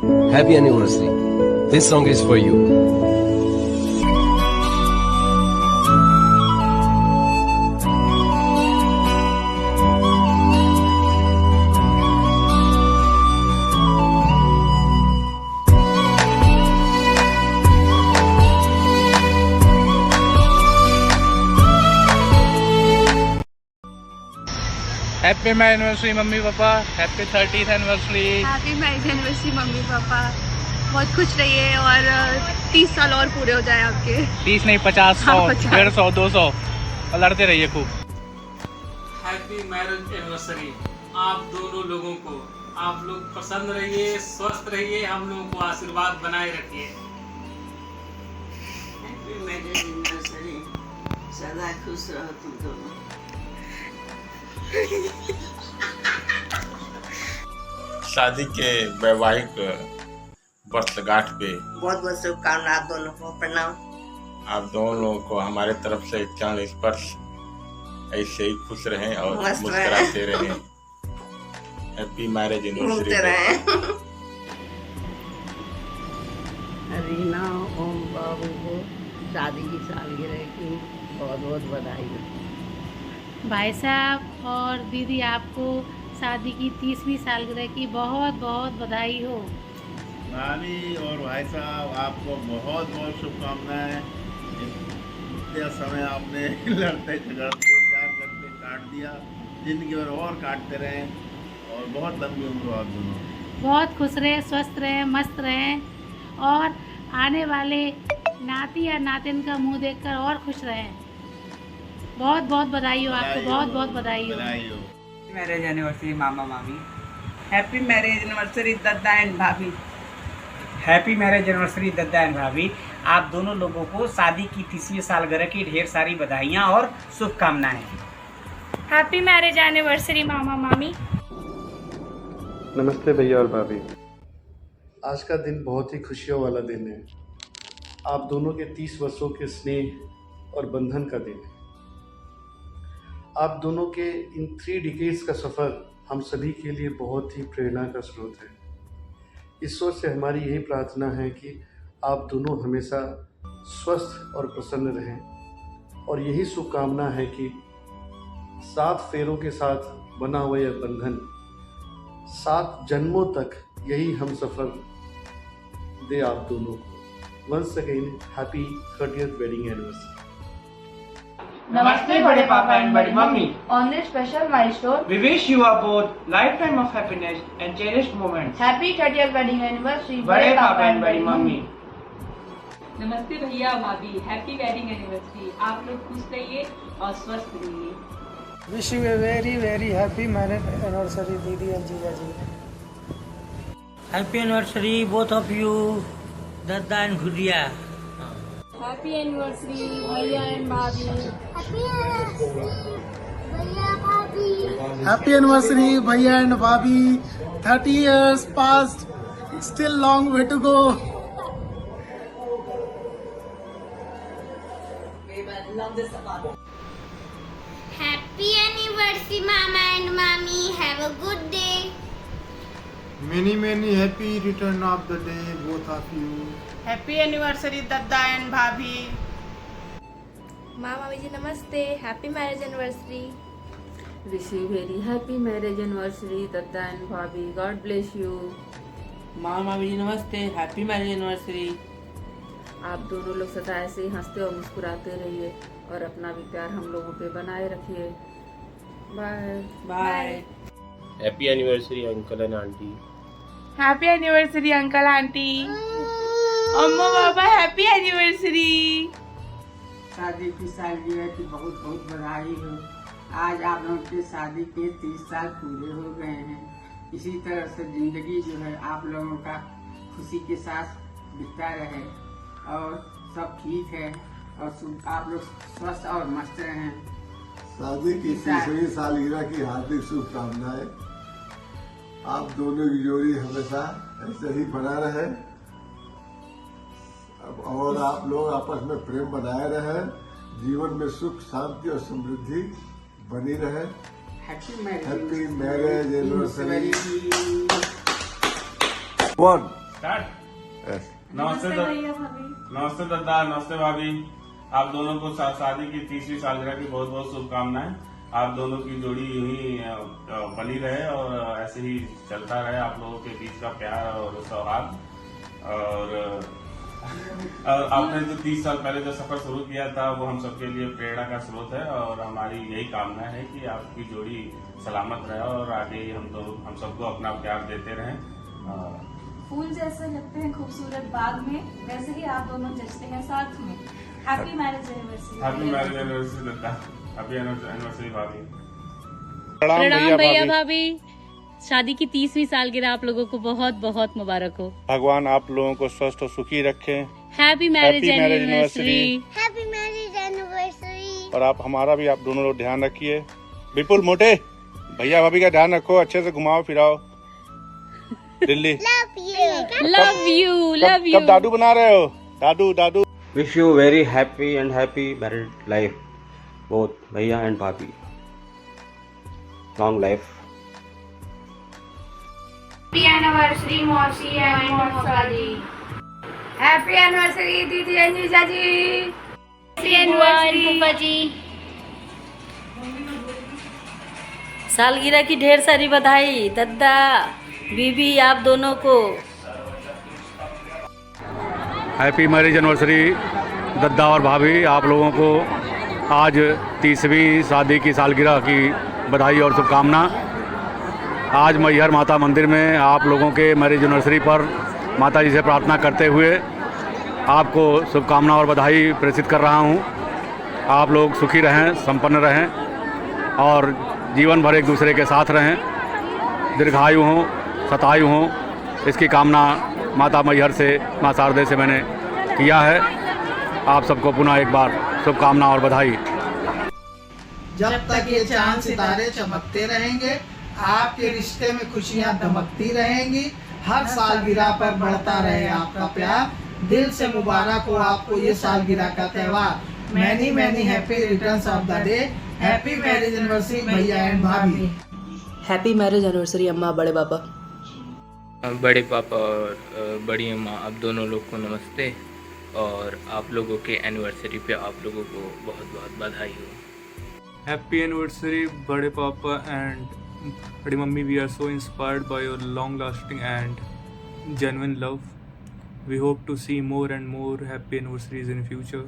Happy anniversary. This song is for you. Happy marriage anniversary mummy papa, happy 30th anniversary. Happy marriage anniversary mummy papa, बहुत खुश रहिए और 30 साल और पूरे हो जाए आपके। 30 नहीं 50, 100, 150, 200 और लड़ते रहिए खूब। Happy marriage anniversary. आप दोनों लोगों को, आप लोग प्रसन्न रहिए, स्वस्थ रहिए, हम लोगों को आशीर्वाद बनाए रखिए। Happy marriage anniversary. सदा खुश रहो तुम दोनों। शादी के वैवाहिक वर्षगांठ पे बहुत बहुत शुभकामनाएं आप दोनों को। प्रणाम। आप दोनों लोगों को हमारे तरफ से चरण स्पर्श। ऐसे ही खुश रहें और मुस्कुराते रहें। Happy marriage anniversary. Reena Om बाबू को शादी की सालगिरह की बहुत बहुत बधाई हो। भाई साहब और दीदी आपको शादी की 30वीं सालगिरह की बहुत बहुत बधाई हो। भाभी और भाई साहब आपको बहुत बहुत शुभकामनाएं। इतने समय आपने लड़ते झगड़ते प्यार करते काट दिया, जिंदगी भर और काटते रहें और बहुत लंबी उम्र हो आप दोनों। बहुत खुश रहें, स्वस्थ रहें, मस्त रहें और आने वाले नाती या नातिन का मुंह देखकर और खुश रहें। बहुत बहुत बधाई हो आपको, बहुत बहुत बधाई हो। मैरिज एनिवर्सरी मामा मामी। हैप्पी मैरिज एनिवर्सरी दद्दा एंड भाभी। हैप्पी मैरिज एनिवर्सरी दद्दा एंड भाभी। आप दोनों लोगों को शादी की 30वीं सालगिरह की ढेर सारी बधाइयाँ और शुभकामनाएं। हैप्पी मैरिज एनिवर्सरी मामा मामी। नमस्ते भैया और भाभी। आज का दिन बहुत ही खुशियों वाला दिन है। आप दोनों के 30 वर्षों के स्नेह और बंधन का दिन है। आप दोनों के इन 3 डिकेड्स का सफ़र हम सभी के लिए बहुत ही प्रेरणा का स्रोत है। ईश्वर से हमारी यही प्रार्थना है कि आप दोनों हमेशा स्वस्थ और प्रसन्न रहें और यही शुभकामना है कि 7 फेरों के साथ बना हुआ यह बंधन 7 जन्मों तक यही हम सफ़र दे आप दोनों को। Once again happy 30th wedding anniversary. नमस्ते बड़े पापा एंड बड़ी मम्मी। On this special milestone, We wish you are both lifetime of happiness and cherished moments. happy 30th wedding anniversary बड़े पापा एंड बड़ी मम्मी। नमस्ते भैया भाभी, हैप्पी वेडिंग एनिवर्सरी। आप लोग खुश रहिए और स्वस्थ रहिए। Wish you a very very happy marriage anniversary दीदी एंड जीजा जी। Happy anniversary both of you दद्दा एंड भुजिया। हैप्पी एनिवर्सरी भैया एंड भाभी। हैप्पी एनिवर्सरी भैया एंड भाभी। 30 years past, still long way to go. Happy anniversary मामा एंड मामी। Have a good day. Many happy return of the day both of you. Happy anniversary दद्दा and भाभी। मामा जी नमस्ते, happy marriage anniversary. Wish you very happy marriage anniversary दद्दा and भाभी। God bless you. मामा जी नमस्ते, हैप्पी मैरिज एनिवर्सरी। आप दोनों लोग सदा ऐसे ही हंसते और मुस्कुराते रहिए और अपना भी प्यार हम लोगों पे बनाए रखिए। Bye bye. Happy anniversary uncle and aunty. Happy anniversary uncle aunty. अम्मा पापा हैप्पी एनिवर्सरी। शादी की सालगिरह की बहुत बहुत बधाई हो। आज आप लोगों के शादी के 30 साल पूरे हो गए हैं। इसी तरह से जिंदगी जो है आप लोगों का खुशी के साथ बीतता रहे और सब ठीक है और आप लोग स्वस्थ और मस्त रहें। शादी की 30वीं सालगिरह की हार्दिक शुभकामनाएं। आप दोनों की जोड़ी हमेशा ऐसे ही बना रहे और आप लोग आपस में प्रेम बनाए रहे। जीवन में सुख शांति और समृद्धि बनी रहे। Happy marriage anniversary. 1 स्टार्ट। नमस्ते दद्दा, नमस्ते भाभी। आप दोनों को शादी की 30वीं सालगिरह की बहुत बहुत शुभकामनाएं। आप दोनों की जोड़ी यूं ही बनी रहे और ऐसे ही चलता रहे आप लोगों के बीच का प्यार और सौहार्द। और आपने जो 30 साल पहले जो सफर शुरू किया था वो हम सबके लिए प्रेरणा का स्रोत है और हमारी यही कामना है कि आपकी जोड़ी सलामत रहे और आगे हम सबको अपना प्यार देते रहें। फूल जैसे लगते हैं खूबसूरत बाग में, वैसे ही आप दोनों जचते हैं साथ में। Happy marriage anniversary. Happy marriage anniversary Datta. Happy anniversary भाभी। प्रणाम भैया भाभी। शादी की 30वीं सालगिरह आप लोगों को बहुत बहुत मुबारक हो। भगवान आप लोगों को स्वस्थ और सुखी रखें। Happy marriage anniversary. Happy marriage anniversary. और आप हमारा भी आप दोनों लोग ध्यान रखिए। विपुल मोटे भैया भाभी का ध्यान रखो, अच्छे से घुमाओ फिराओ दिल्ली। Love you. कब दादू बना रहे हो? दादू। Wish you very happy and happy married life, both भैया एंड भाभी। Long life. हैप्पी एनिवर्सरी मौसी एंड मौसा जी। हैप्पी एनिवर्सरी दीदी एंड जीजा जी। हैप्पी एनिवर्सरी फूफा जी। सालगिरह की ढेर सारी बधाई दद्दा बीबी आप दोनों को। हैप्पी मैरिज एनिवर्सरी दद्दा और भाभी। आप लोगों को आज 30वीं शादी की सालगिरह की बधाई और शुभकामना। आज मैहर माता मंदिर में आप लोगों के मैरिज एनिवर्सरी पर माता जी से प्रार्थना करते हुए आपको शुभकामना और बधाई प्रेषित कर रहा हूं। आप लोग सुखी रहें, संपन्न रहें और जीवन भर एक दूसरे के साथ रहें, दीर्घायु हों, शतायु हों, इसकी कामना माता मैहर से, माँ शारदे से मैंने किया है। आप सबको पुनः एक बार शुभकामना और बधाई। जब तक ये चांद सितारे चमकते रहेंगे, आपके रिश्ते में खुशियां दमकती रहेंगी। हर सालगिरह पर बढ़ता रहे आपका प्यार। दिल से मुबारक हो आपको ये सालगिरह का त्यौहार। Many happy returns of the day. Happy marriage anniversary भैया एंड भाभी। हैप्पी मैरिज एनिवर्सरी अम्मा बड़े पापा। बड़े पापा और बड़ी अम्मा, आप दोनों लोग को नमस्ते और आप लोगों के एनिवर्सरी पे आप लोगों को बहुत बहुत बधाई हो। हैप्पी एनिवर्सरी बड़े पापा एंड बड़ी मम्मी। We are so inspired by your long lasting and genuine love. We hope to see more and more happy anniversaries in future.